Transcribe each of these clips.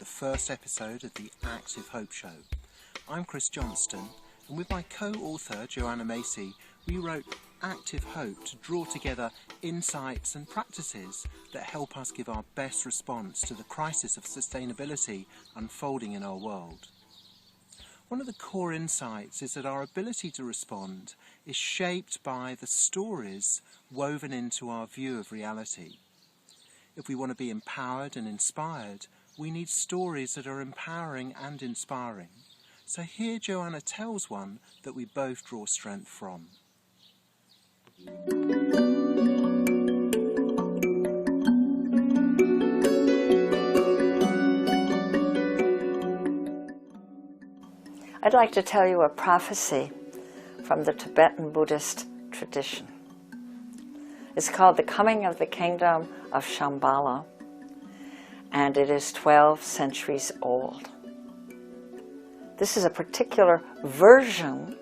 the first episode of the Active Hope Show. I'm Chris Johnston, and with my co-author Joanna Macy, we wrote Active Hope to draw together insights and practices that help us give our best response to the crisis of sustainability unfolding in our world. One of the core insights is that our ability to respond is shaped by the stories woven into our view of reality. If we want to be empowered and inspired, we need stories that are empowering and inspiring. So here Joanna tells one that we both draw strength from. I'd like to tell you a prophecy from the Tibetan Buddhist tradition. It's called The Coming of the Kingdom of Shambhala, and it is 12 centuries old. This is a particular version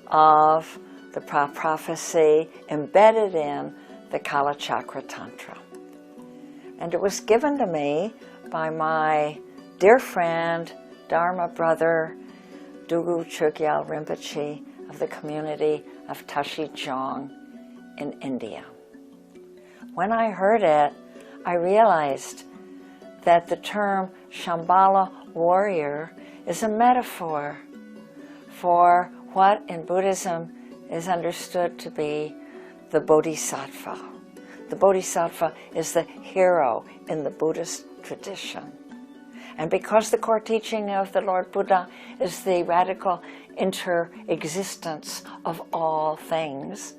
of the prophecy embedded in the Kalachakra Tantra. And it was given to me by my dear friend, Dharma brother, Dugu Chogyal Rinpoche of the community of Tashijong in India. When I heard it, I realized that the term Shambhala warrior is a metaphor for what in Buddhism is understood to be the Bodhisattva. The Bodhisattva is the hero in the Buddhist tradition. And because the core teaching of the Lord Buddha is the radical inter-existence of all things,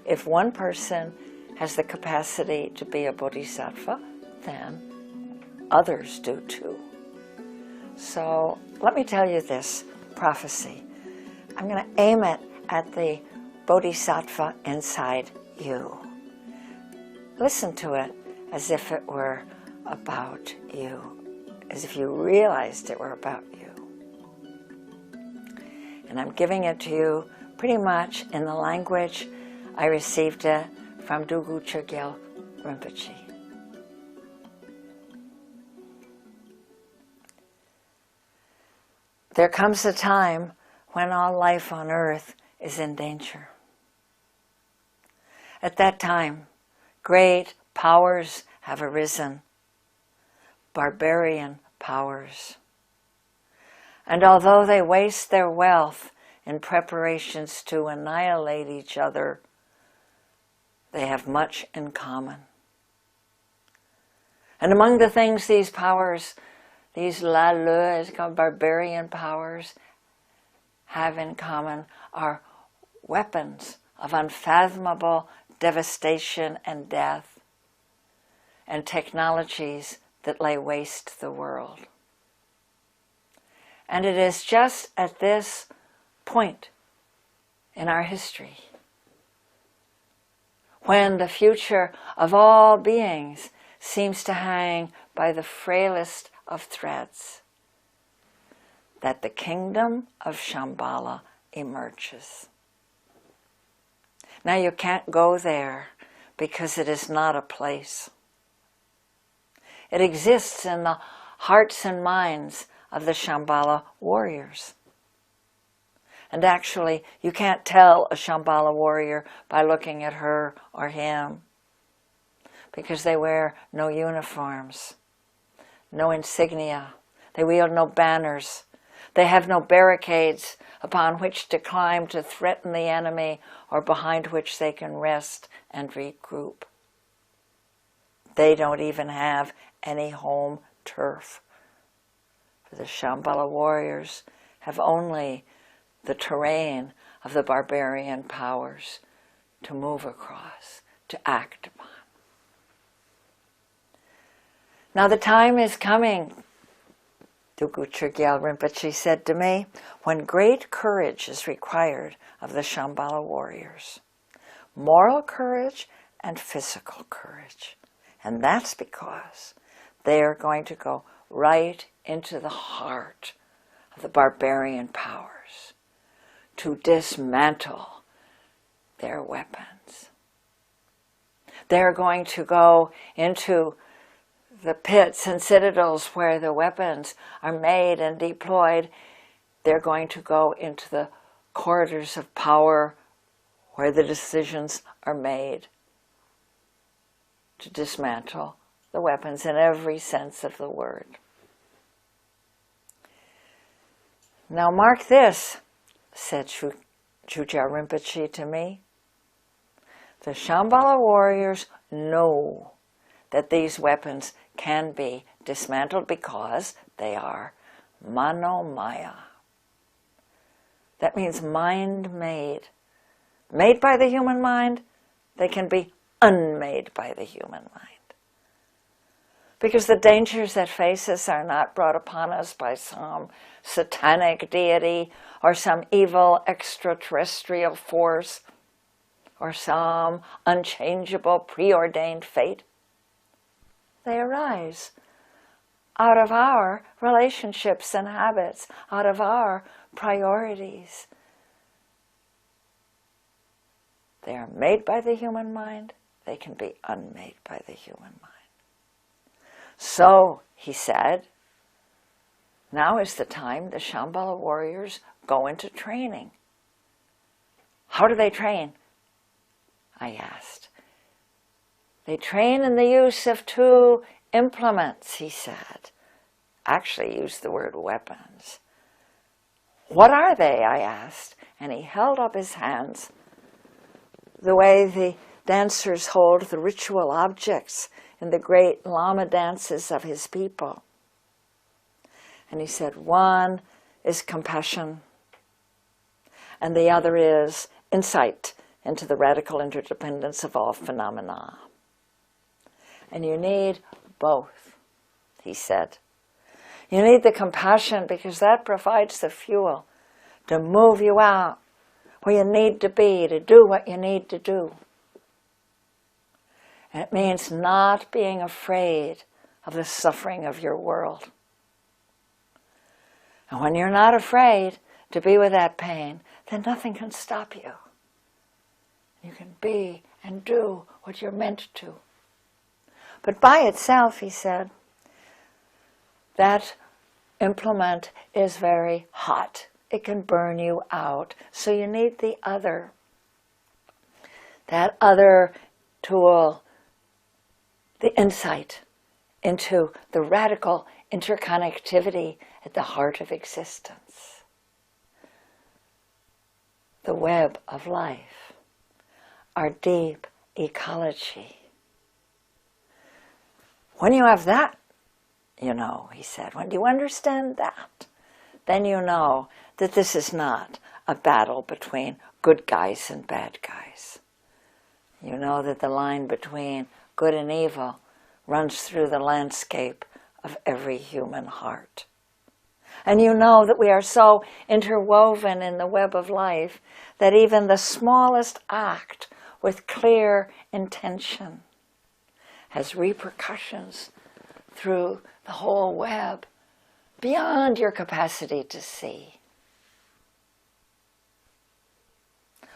if one person has the capacity to be a bodhisattva, then others do too. So let me tell you this prophecy. I'm going to aim it at the bodhisattva inside you. Listen to it as if it were about you, as if you realized it were about you. And I'm giving it to you pretty much in the language I received it from Dugu Chogyal Rinpoche. There comes a time when all life on earth is in danger. At that time, great powers have arisen, barbarian powers. And although they waste their wealth in preparations to annihilate each other, they have much in common. And among the things these powers, these laleux, called barbarian powers, have in common are weapons of unfathomable devastation and death, and technologies that lay waste the world. And it is just at this point in our history when the future of all beings seems to hang by the frailest of threads that the kingdom of Shambhala emerges. Now you can't go there because it is not a place. It exists in the hearts and minds of the Shambhala warriors. And actually, you can't tell a Shambhala warrior by looking at her or him, because they wear no uniforms, no insignia, they wield no banners, they have no barricades upon which to climb to threaten the enemy or behind which they can rest and regroup. They don't even have any home turf. For the Shambhala warriors have only the terrain of the barbarian powers to move across, to act upon. Now the time is coming, Dugu Chogyal Rinpoche said to me, when great courage is required of the Shambhala warriors. Moral courage and physical courage. And that's because they are going to go right into the heart of the barbarian powers to dismantle their weapons. They're going to go into the pits and citadels where the weapons are made and deployed. They're going to go into the corridors of power where the decisions are made to dismantle the weapons in every sense of the word. Now mark this, said Chujia Rinpoche to me. The Shambhala warriors know that these weapons can be dismantled because they are manomaya. That means mind-made. Made by the human mind, they can be unmade by the human mind. Because the dangers that face us are not brought upon us by some satanic deity or some evil extraterrestrial force or some unchangeable preordained fate. They arise out of our relationships and habits, out of our priorities. They are made by the human mind. They can be unmade by the human mind. So, he said, now is the time the Shambhala warriors go into training. How do they train? I asked. They train in the use of 2 implements, he said. Actually used the word weapons. What are they? I asked. And he held up his hands the way the dancers hold the ritual objects in the great Lama dances of his people. And he said, one is compassion, and the other is insight into the radical interdependence of all phenomena. And you need both, he said. You need the compassion because that provides the fuel to move you out where you need to be, to do what you need to do. And it means not being afraid of the suffering of your world. And when you're not afraid to be with that pain, then nothing can stop you. You can be and do what you're meant to. But by itself, he said, that implement is very hot. It can burn you out. So you need the other. That other tool, the insight into the radical interconnectivity at the heart of existence. The web of life, our deep ecology. When you have that, you know, he said, when you understand that, then you know that this is not a battle between good guys and bad guys. You know that the line between good and evil runs through the landscape of every human heart. And you know that we are so interwoven in the web of life that even the smallest act with clear intention has repercussions through the whole web beyond your capacity to see.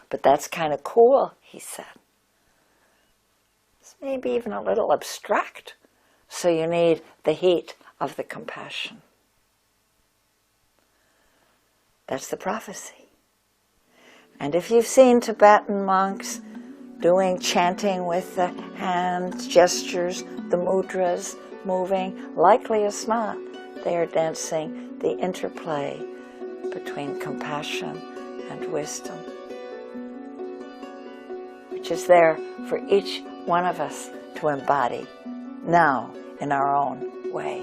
But that's kind of cool, he said. It's maybe even a little abstract, so you need the heat of the compassion. That's the prophecy. And if you've seen Tibetan monks doing chanting with the hand gestures, the mudras moving, likely as not, they are dancing the interplay between compassion and wisdom, which is there for each one of us to embody now in our own way.